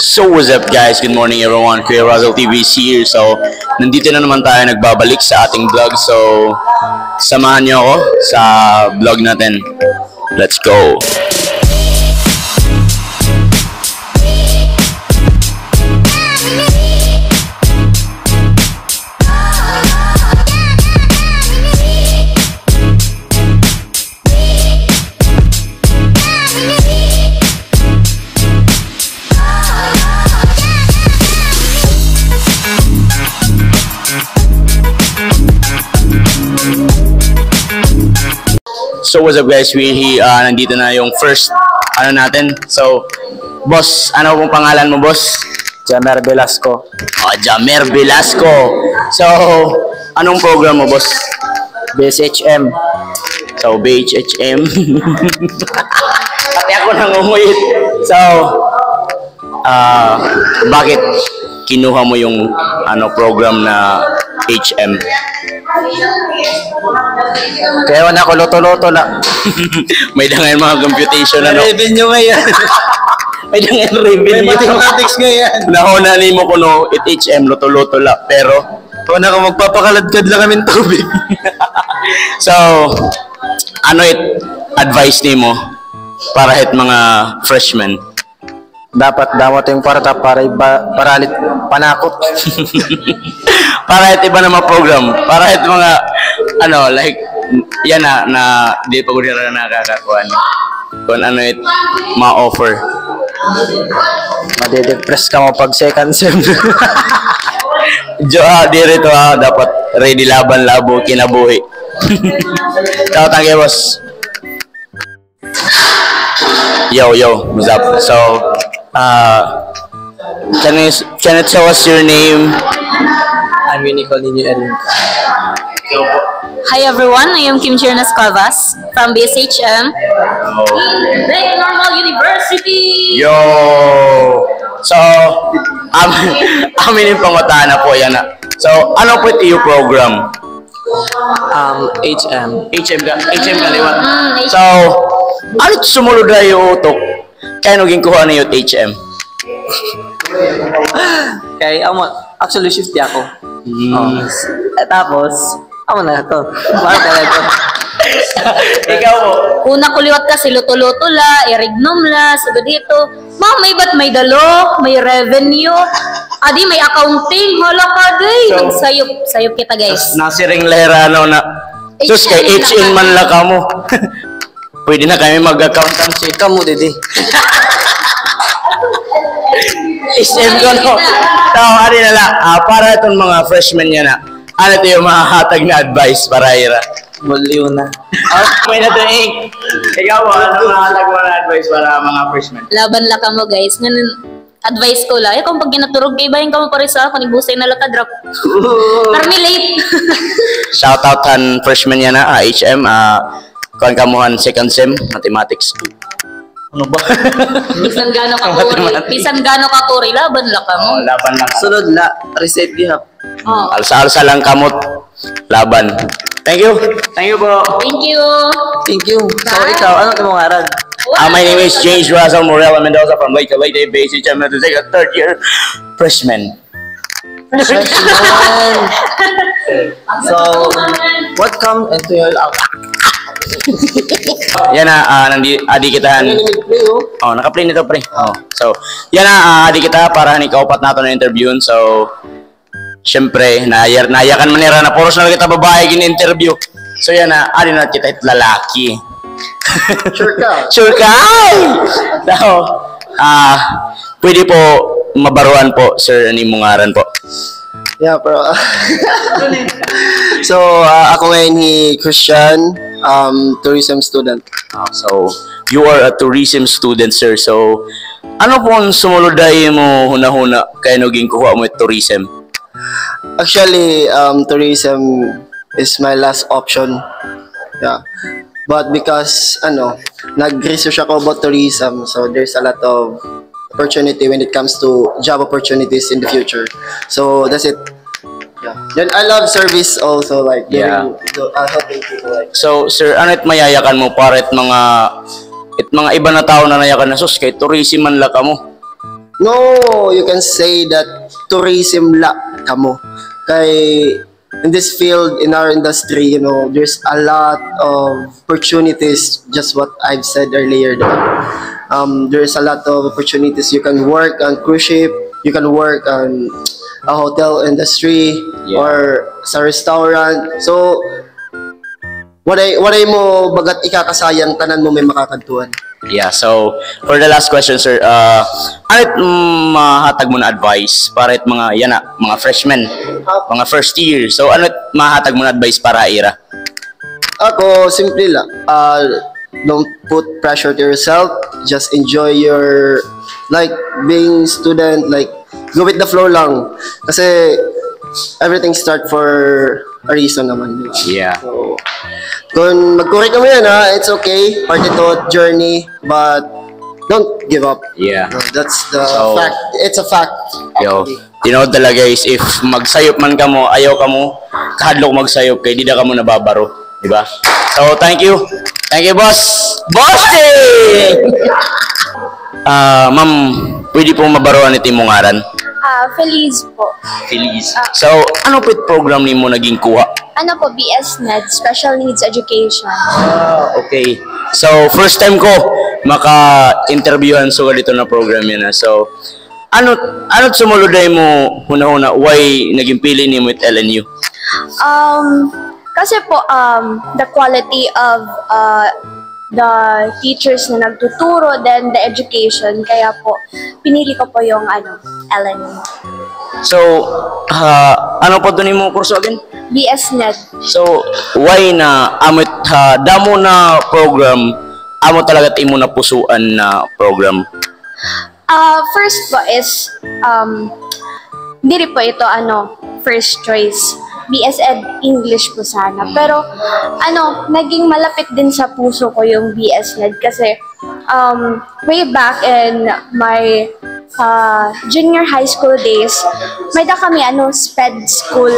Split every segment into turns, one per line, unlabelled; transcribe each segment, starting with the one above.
So what's up guys? Good morning everyone. Kuya Russell TV is here. So nandito na naman tayo nagbabalik sa ating vlog. So samahan niyo ako sa vlog natin. Let's go. So what's up guys, nandito na yung first natin. So boss, ano pong pangalan mo boss?
Jamer Velasco.
Oh, Jamer Velasco. So anong program mo boss?
BSHM.
So BHHM. Pati ako nangunguyit. So bakit kinuha mo yung program na HM?
Kaya wala ko loto-loto na.
May dangan mga computation
Revenue ngayon.
May dangan revenue.
May mathematics ngayon.
Nahuna ni mo kuno it HM loto-loto la pero
wala ko magpapakaladkad lang kami tubig.
So advice ni mo para hit mga freshmen?
Dapat damot yung parata para paralit panakot.
Para hit iba na mga program, para hit mga like yan na di pa ko na nakakakuan kung ma-offer.
Madedepress ka mo pag second sem.
Dirito dapat ready laban labo kinabuhi. Tao tangke boss. Yo, what's up? So can you tell us your name?
I'm Unico Nino Erin.
Hi everyone, I am Kim Chirnas Cavas from BSHM in Lake Normal University.
Yo! So, amin yung pangutaan na po yan. So, ano po ito yung program?
HM.
HM kaliwat. So, ano sumunod na yung utok? Kaya naging kuha na yung HM?
Kaya actually shift ako. Tapos, na ito. Bakit na ito?
Ikaw mo?
Una kuliwat kasi luto-luto la, irignum la, sabi dito, ma'am, may ba't may dalo, may revenue, adi may accounting, hala ka day.
So,
sayop kita guys.
Nasiring lerano na, sus kay HN man la ka mo. Pwede na kami mag-accountancy.
Ikaw mo, didi.
HM ko no. So, ano nala, para itong mga freshmen yan ano ito yung mahahatag na advice para ira?
Buliw na.
May na ito Ikaw mo, ano mahahatag mo na advice para mga freshmen?
Laban la ka mo guys. Ganun, advice ko lang. Kung pag ginaturog kay bayan ka mo pare sa ako, ibusay na lang ka drop. Parang late.
Shoutout kan freshman yan HM. Kuhan kamuhan second sem, mathematics 2. Ano ba?
Bisan gano ka kuri, laban la ka mo.
Laban lang.
Sunod la, reset gihap.
Alsa-alsa lang kamot. Laban. Thank you po.
Thank you.
Thank you. So ikaw, ano ito mong aral?
My name is James Russell Morel Mendoza from Lake Leyte, BSHM, to take a third year freshman.
So, what come into your life?
Yan adi kita. Naka-play nito pre. So, yan adi kita para ni kaupat nato na interview. So, syempre, nayakan manira na poros na kita babae gin-interview. So, yan adi na kita lalaki. Sure ka. So, pwede po mabaruan po, sir, ani mungaran po.
Yeah, bro. So, ako ngayon ni Christian, tourism student.
So, you are a tourism student, sir. So, ano po ang sumuluday mo huna-huna kaya naging kuha mo tourism?
Actually, tourism is my last option. Yeah. But because, nag-research ako about tourism, so there's a lot of opportunity when it comes to job opportunities in the future. So, that's it. Yeah. Then I love service also, like helping people. Like.
So, sir, ano mayayakan mo para mga iba na tao na nayakan na sus kay tourism man la ka mo.
No, you can say that tourism la kamo. Kay in this field, in our industry, you know, there's a lot of opportunities, just what I've said earlier. There's a lot of opportunities. You can work on cruise ship, you can work on a hotel industry,
Yeah.
or sa restaurant. So, walay mo bagat ikakasayang tanan mo may makakadtuan.
Yeah, so for the last question, sir, ano mahatag mo na advice para it mga yan na, mga freshmen, mga first year. So ano mahatag mo na advice para ira?
Ako, simple lang. Don't put pressure to yourself. Just enjoy your, like, being student, like, go with the flow lang. Kasi, everything start for a reason naman. Di ba?
Yeah.
So, kung mag-correct mo yan, ha, it's okay. Part ito, journey, but don't give up.
Yeah.
No, that's the
So,
fact. It's a fact.
Yo, you know talaga is if magsayop man ka mo, ayaw ka mo, kahadlok magsayop kay di na ka mo nababaro, di ba? So, thank you. Thank you, boss. Bossing! Ma'am, pwede pong mabaruan ito mong ngaran?
Feliz po.
Feliz. So, ano po yung program ni mo naging kuha?
Ano po, BS NED, Special Needs Education.
Okay. So, first time ko maka-interviewhan sa ganito na program yan. So, ano sumuluday mo huna-huna? Why naging pili ni mo with LNU?
Kasi po, the quality of the teachers na nagtuturo, then the education, kaya po, pinili ko po yung LNU.
So, ano po doon mo kurso again?
BS NED.
So, why na amit damo na program, amo talaga imo na pusuan na program?
First po is, hindi rin po ito, first choice. BS Ed English po sana. Pero, naging malapit din sa puso ko yung BS Ed kasi, way back in my junior high school days, may da kami, sped school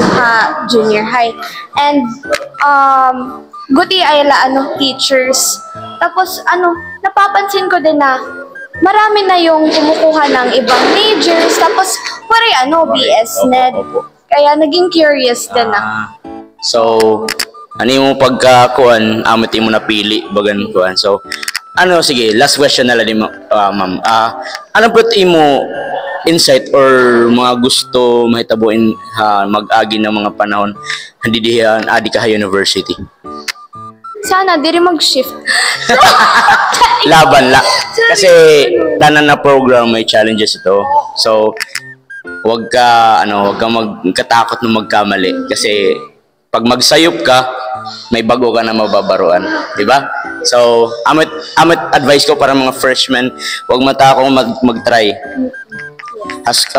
junior high. And, guti ay teachers. Tapos, napapansin ko din na, marami na yung kumukuha ng ibang majors. Tapos, BS NED. Kaya naging curious din
So, ano yung pagkakuan, amot mo napili, bagan kuan. So, sige, last question na lang din, ma'am. Ano po mo insight or mga gusto mahitabuin mag-agi ng mga panahon hindi diyan Adika University?
Sana, di rin mag-shift.
Laban la. Kasi tanan na program may challenges ito. So, wag ka magkatakot na magkamali kasi pag magsayop ka, may bago ka na mababaruan, di ba? So, amit advice ko para mga freshmen, wag matakong mag-try.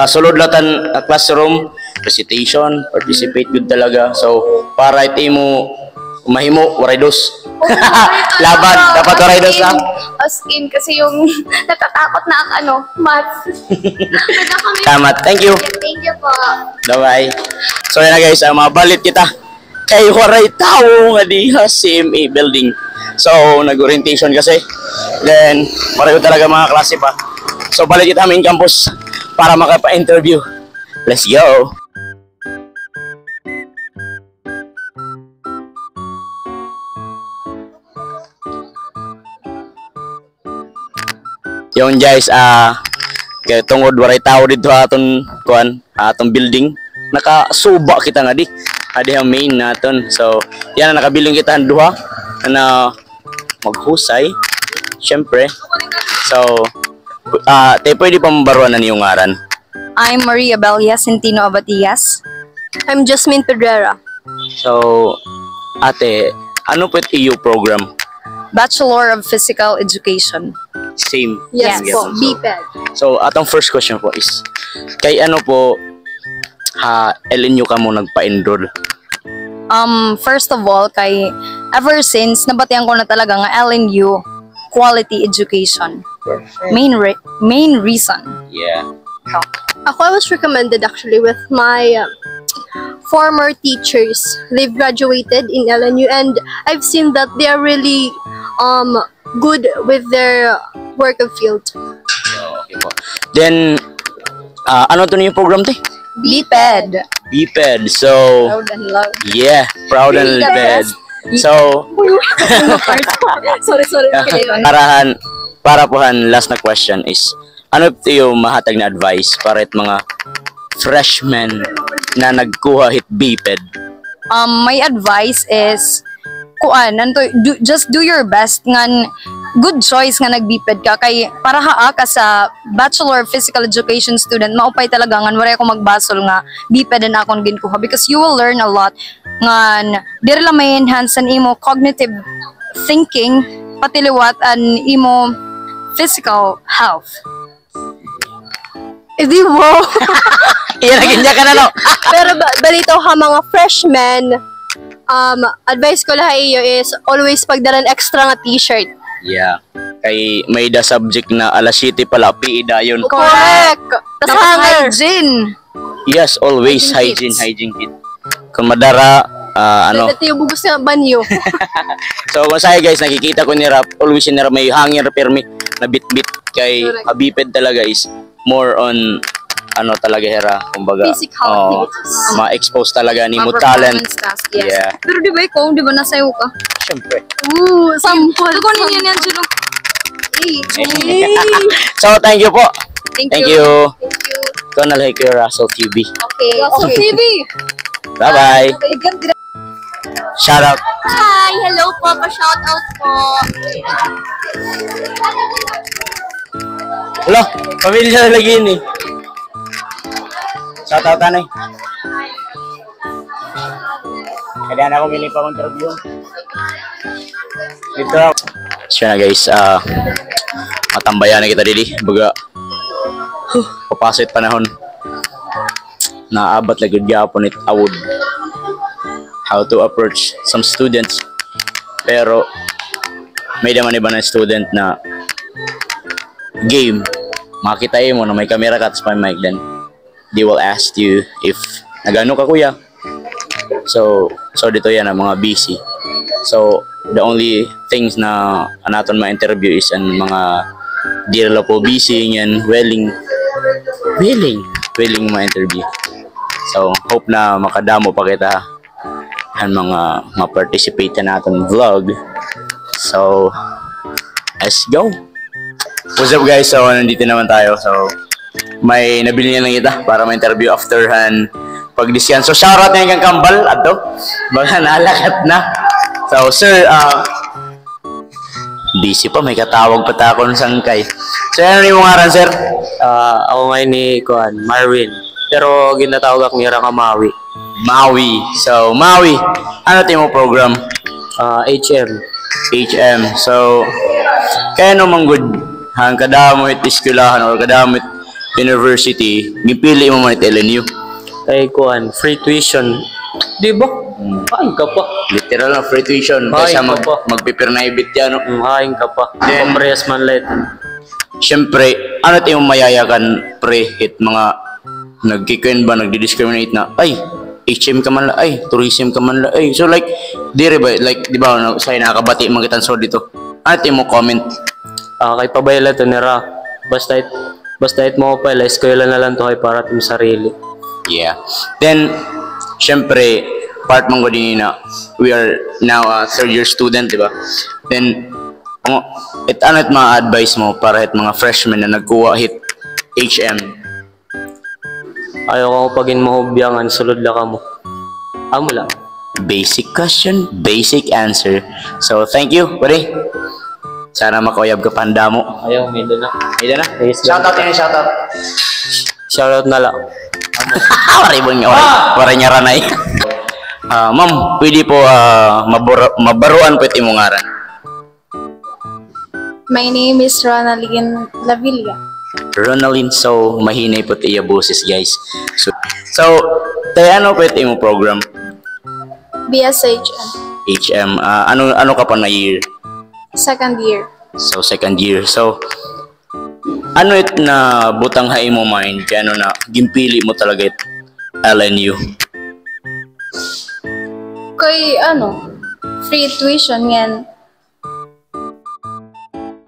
Sulod latan classroom, recitation, participate good talaga. So, para iti mo mahimo waray dos. Laban, dapat waray dos ha.
As in, kasi yung natatakot na math.
Tama, thank you.
Thank you po.
Bye-bye. So yan na guys, mabalit kita kay waray tao nga diha CMA building. So nag-orientation kasi. Then maray ko talaga mga klase pa. So balik kita main campus para makapa-interview. Let's go. Yung guys, kaya tungod waray tao dito atong building, nakasuba kita nga di. Adi ang main naton. So, yan nakabiling kita ang duha na maghusay. Syempre. So, pwede pa mabaruan na niyong ngaran.
I'm Maria Belia Centino Abatias. I'm Jasmine Pedrera.
So, ate, ano po iyo program?
Bachelor of Physical Education.
Same.
Yes
Yes.
po, BPED.
So, atong first question po is, kay ano po, LNU ka mo nagpa-enroll?
First of all, ever since, nabatihan ko na talaga nga LNU, quality education. Main reason.
Yeah.
Ako, I was recommended actually with my former teachers. They've graduated in LNU and I've seen that they are really good with their work of field.
Okay po. Then, ano to yung program te?
BPED.
BPED. So,
Proud and loud.
yeah, proud and
Yes.
bed. So,
Sorry. Okay.
para pohan, last na question is, ano ito yung mahatag na advice para it mga freshmen na nagkuha hit BPED?
My advice is just do your best ngan good choice nga nag-BPED ka kay para haa ka sa Bachelor of Physical Education student maupay talaga ngan wala ko magbasol nga BPED na akong ginkuha because you will learn a lot ngan diri lang may enhance an imo cognitive thinking patiliwat an imo physical health.
Hindi mo.
Iyan ka na no?
Pero balito ka mga freshmen, advice ko lang iyo is always pagdalan extra nga t-shirt.
Yeah. Kay may da subject na alas 7 pala PE dayon.
Correct. Tas
Dapat
hanger.
hygiene.
Yes, always
Hygiene
hygiene kit. Kung madara ano.
Dati yung bugos nga banyo.
So kung sa'yo guys, nakikita ko ni Rap, always ni Rap may hanger permi na bit-bit kay BPED talaga is more on ano talaga hera, kumbaga
Physical activities.
ma-expose talaga ni mo
Mga
talent.
performance task, yes.
Yeah.
Pero di ba ikaw, di ba nasayaw ka?
Syempre.
Sample.
Ito ninyo yan, Juno.
So thank you po.
Thank
Thank
you.
you. Ikaw na like your Russell TV.
Okay.
So, TV.
Bye-bye. Shout out.
Hi! Hello po! Pa-shoutout po!
Hello, pamilya na lagi yun eh. Shout out tanay. Kaya na ako miling pa interview. Dito ako. So na guys, matambayan na kita dili. Baga, papasit panahon. Naabat na good gapon it award. How to approach some students. Pero, may naman iba na student na game. Makita mo na may camera ka at may mic, then they will ask you if nagano ka kuya. So dito yan ang mga busy. So the only things na anaton ma-interview is ang mga di rela po busy yan willing ma-interview. So hope na makadamo pa kita ang mga ma-participate na natin vlog. So let's go. What's up guys? So nandito naman tayo. So may nabili niya lang kita para ma-interview afterhan pag-disyan. So shoutout nga kang kambal ato. Baga nalakat na. So sir, busy pa, may katawag pa takon sangkay. So ano yung ngaran sir?
Ako ngayon ni Marvin. Pero ginatawag ako nira ka Maui.
Maui. So Maui, ano mo program?
HM.
HM. So kaya naman good hang kadamo it eskwelahan or kadamo it university, gipili mo man it LNU.
Ay free tuition. Di ba? Kain ka pa.
Literal na free tuition
Ay,
kaysa
pa.
magpipirnaibit yan. No?
Kain ka pa.
Then-
Pamrehas man let.
Siyempre, ano tayong mayayakan pre hit mga nagkikwen ba, nagdi-discriminate na ay, HM ka man la, ay, tourism ka man la, ay. So like, dire ba, like, di ba, sa'yo nakakabati mga kitan so dito. Ano tayong mo comment?
Kay pabayla to nira. Basta it mo pa, eskwela na lang to kay para tim sarili.
Yeah. Then, syempre, part mong din na we are now a third year student, di ba? Then, ano it mga advice mo para hit mga freshmen na nagkuha hit HM?
Ayaw ko pagin mahubyangan, sulod la ka mo. Amo lang.
Basic question, basic answer. So, thank you, buddy. Sana makuyab ka panda mo.
Ayaw, may na.
Ayun na.
Yes,
Shoutout yan, shoutout.
Shoutout na lang.
Waribon nga, waray niya ranay. Ma'am, pwede po mabaruan po iti mong ngaran.
My name is Ronaldin Lavilla.
Ronaldin, so mahinay po tiya boses guys. So tayo ano po iti mong program?
BSHM.
HM, ano ka pa na year?
Second year.
So second year. So ano it na butang hay mo mind kaya ano na gimpili mo talaga it LNU?
Kay free tuition yan.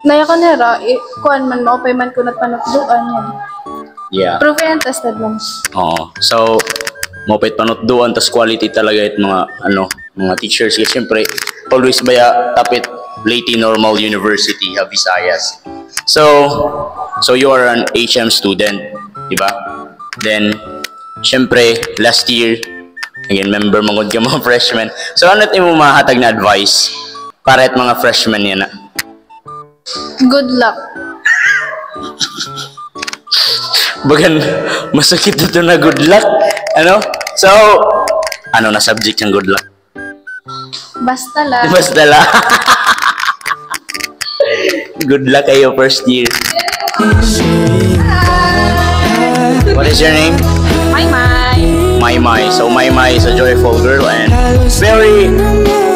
Naya ka nera, kuan man mo, pay man ko nagpanukduan yan.
Yeah.
Proven and tested lang.
Oo. So, mopet panutduan tas quality talaga it mga teachers kasi syempre always baya tapit Leyte Normal University of Visayas. So you are an HM student, di ba? Then syempre last year again member mangod ka mga freshmen. So ano mo mahatag na advice para at mga freshmen yan na?
Good luck.
Bagan masakit ito na good luck. Ano? So, ano na subject ng good luck?
Basta lang.
Basta lang. Good luck kayo first year. What is your name? Maymay. So Maymay is a joyful girl and very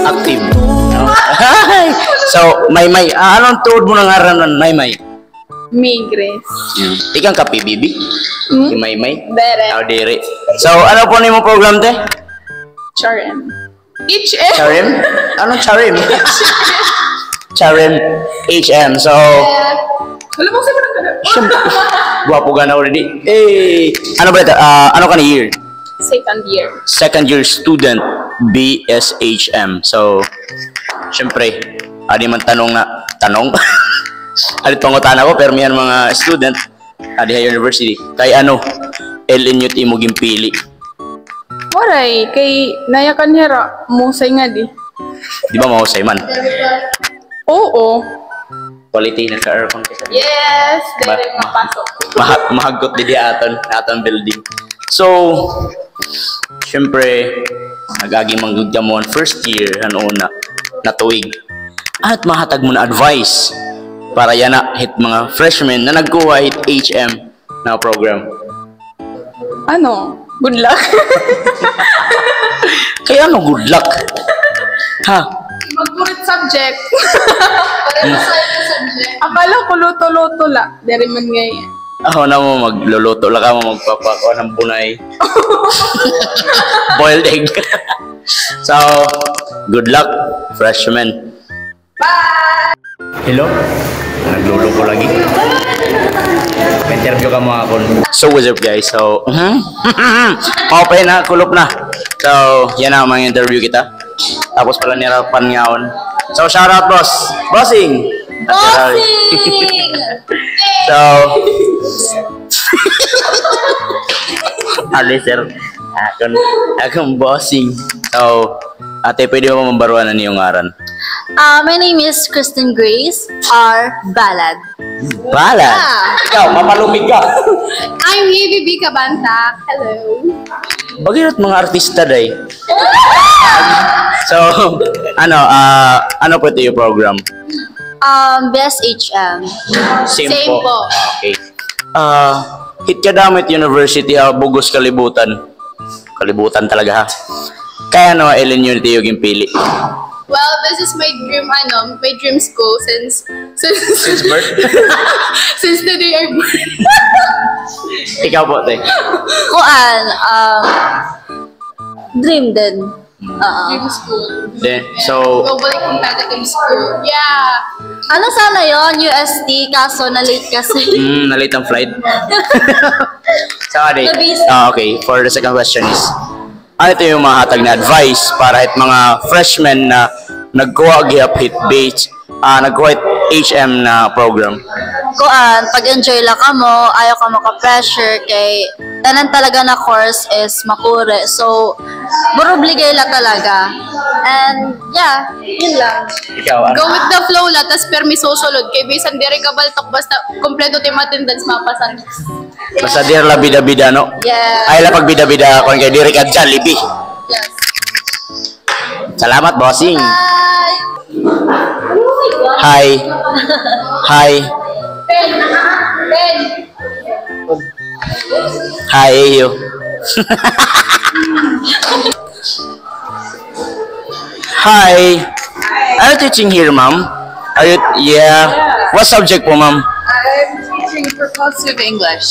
active. No? So Maymay, anong tuod mo ng aral ng Maymay?
Migres.
Ikang kapi, bibi? Si Maymay?
Dere.
Oh, dere. So, ano po mo program, te?
Charem. HM.
Charim? Anong charim? Charim HM. So,
Alam mo sa mga
syempre, guwapo ka na already. Eh, ano ba ito? Ano ka na year?
second year.
Second year student, BSHM. So, syempre, adi man tanong. Alit pangutan ako, pero may mga student, adi university. Kay ano, LNU mo gimpili.
Waray, kay nayakan hera, musay nga di.
Di ba mahusay man?
Oo.
Quality na ka-aircon kasi.
Yes,
Ba-
dahil mapasok.
Mahagot di aton building. So, syempre, nagaging manggod ka mo ang first year, ano na tuwig. At mahatag mo na advice para yan na hit mga freshmen na nagkuha hit HM na program.
Ano? Good luck.
Kaya ano, good luck. Ha?
Mag-purit subject. Akala ko luto-luto la. Dari man ngayon.
Ako na mo magluluto, laka mo magpapakuha ng bunay. Boiled egg. So, good luck, freshman. Bye! Hello? Nagluluto lagi. Interview ka mga kon. So, what's up guys? So, okay na, kulop na. So, yan na mga interview kita. Tapos pala nirapan ngaon. So, shout out boss. Bossing!
Bossing!
So, ali sir, akong bossing. So, ate, pwede mo mambaruan na niyong ngaran?
My name is Kristen Grace R. Balad.
Bala! Ikaw, mapalumig ka!
I'm Evie B. Cabantac. Hello.
Bagay mga artista day. So, ano po ito yung program?
BSHM.
Same
Same po.
Okay. Hit ka damit university, Bugos Kalibutan. Kalibutan talaga ha. Kaya LNU yung pili.
Well, this is my dream school since
Birth?
since the day I born.
Ikaw po, te.
Kuan, dream din.
Dream school.
Then, so,
Globally competitive school. Yeah.
Ano sana yon UST, kaso na-late kasi.
na-late ang flight. Sorry.
Nabisi.
Okay, for the second question is, ano ito yung mahatag na advice para at mga freshmen na nagkuha gihap hit base, nagkuha hit HM na program?
Kuan, pag-enjoy lang ka mo, ayaw ka maka-pressure kay tanan talaga na course is makure. So, burubligay lang talaga. And, yeah, yun lang.
Ikaw,
Go with the flow la, tas permi susulod. Kay bisan diri ka baltok, basta kompleto team attendance mapasan.
basta dir la bida-bida, no?
Yeah.
Ay la pag bida-bida kung kay diri ka Jollibee.
Yes.
Salamat, bossing.
Bye!
Hi. Hi. Hi, Eyo. Hi. Are you teaching here, ma'am? Are you? Yeah. What subject po, ma'am?
I'm teaching propulsive English.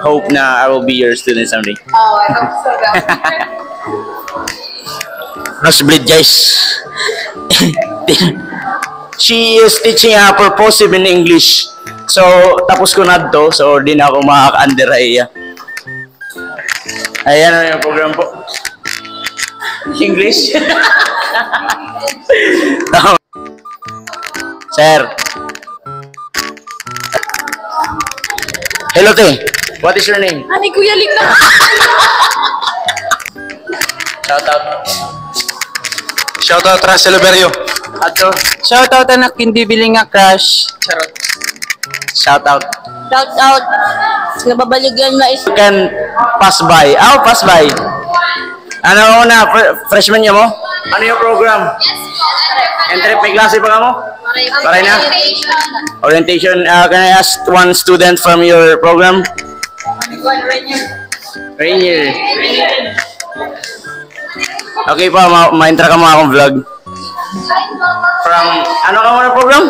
Hope na I will be your student someday.
Oh, I hope so.
Nosebleed, guys. She is teaching purposive in English. So, tapos ko na to. So, di na ako makaka-under ay ayan na yung program po. English? Sir. Hello, te. What is your name?
Ani, Kuya Ling na.
Shout out.
Shoutout Russell Liberio.
Ato.
Shoutout anak, hindi bili nga crush.
Charot. Shout out.
Shout out. Nababaligyan na is.
You can pass by. Oh, pass by. Ano na, freshman niya mo? Ano yung program? Entry pa klase pa ka mo? Paray na? Orientation. Can I ask one student from your program? Rainier. Okay pa, ma-intra ka mo akong vlog. From, ano ka mo na program?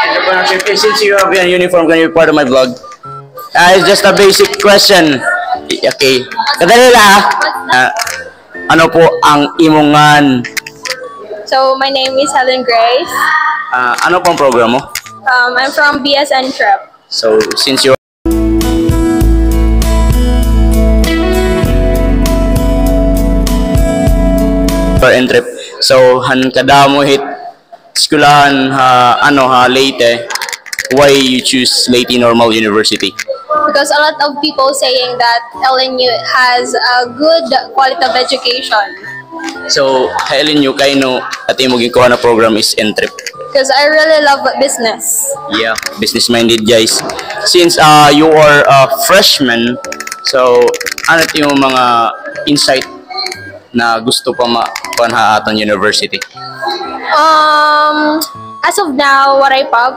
Entrepreneurship. Since you have your uniform, can you be part of my vlog? It's just a basic question. Okay. Kadali lang ano po ang imongan?
So, my name is Helen Grace.
Ano pong program mo?
I'm from BSN Trip.
So, since you are entrep, so han kadamo hit skulahan Leyte. Why you choose Leyte Normal University?
Because a lot of people saying that LNU has a good quality of education.
So, Helen, you kaino at yung maging kuha na program is entrep.
Because I really love business.
Yeah, business-minded guys. Since you are a freshman, so ano yung mga insight na gusto pa makuha atong university?
As of now, what I pag,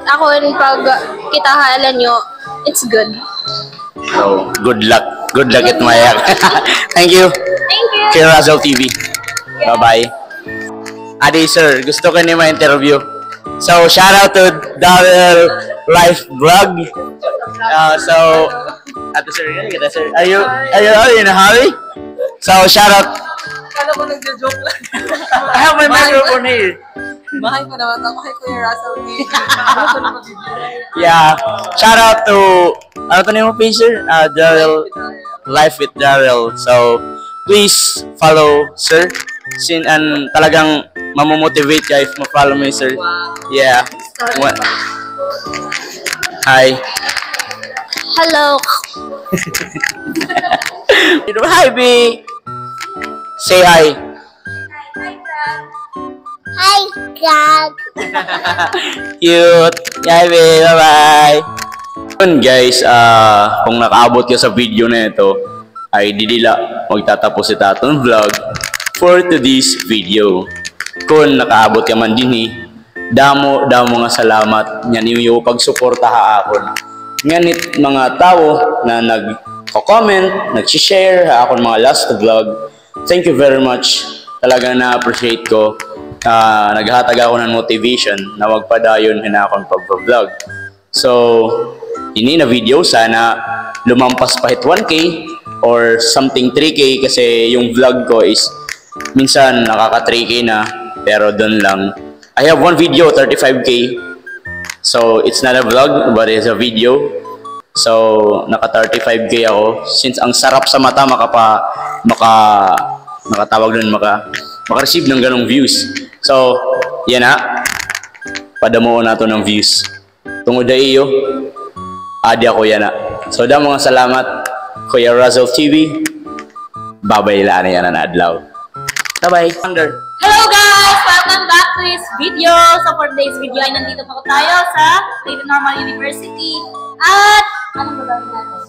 ako rin pag kita halan nyo, it's good.
So, good luck. Good luck at Mayak. Thank you.
Thank you.
Kay Russell TV. Bye-bye. Adi, sir, gusto ko niyo ma-interview. So, shout out to Darrell Life Vlog. Ate sir, are you in a hurry? So, shout out.
Kala ko nagjo-joke lang.
I have my microphone here.
Bahay ko naman ako kay Kuya Russell.
Yeah. Shout out to, ano to name mo page, sir? Darrell, Life with Darrell. So, please follow, sir. Talagang mamomotivate ka if ma-follow me, sir. Yeah. Hi.
Hello.
Hi, B. Say hi.
Hi, Dad.
Cute. Hi, B. Bye-bye. Yun, guys, kung nakaabot ka sa video na ito, ay didila magtatapos si Taton Vlog for today's video. Kung nakaabot ka man din damo nga salamat nga niyo pagsuporta haakon. Nganit mga tao na nagko-comment, nag-share haakon mga last vlog. Thank you very much. Talagang na-appreciate ko. Naghatag ako ng motivation na magpadayon hinakon pag-vlog. So, ini na video sana lumampas pa hit 1K or something 3K kasi yung vlog ko is minsan nakaka 3K na pero doon lang. I have one video 35K. So it's not a vlog but it's a video. So naka 35K ako since ang sarap sa mata makatawag doon maka-receive ng ganong views. So yan na. Padamuon nato ng views. Tungod na iyo. Adi ako yan na. So damo nga salamat Kuya Russell TV. Babay lang yan na adlaw. Bye-bye.
Hello guys! Welcome back to this video. So for today's video ay nandito pa tayo sa Leyte Normal University. At anong gagawin natin?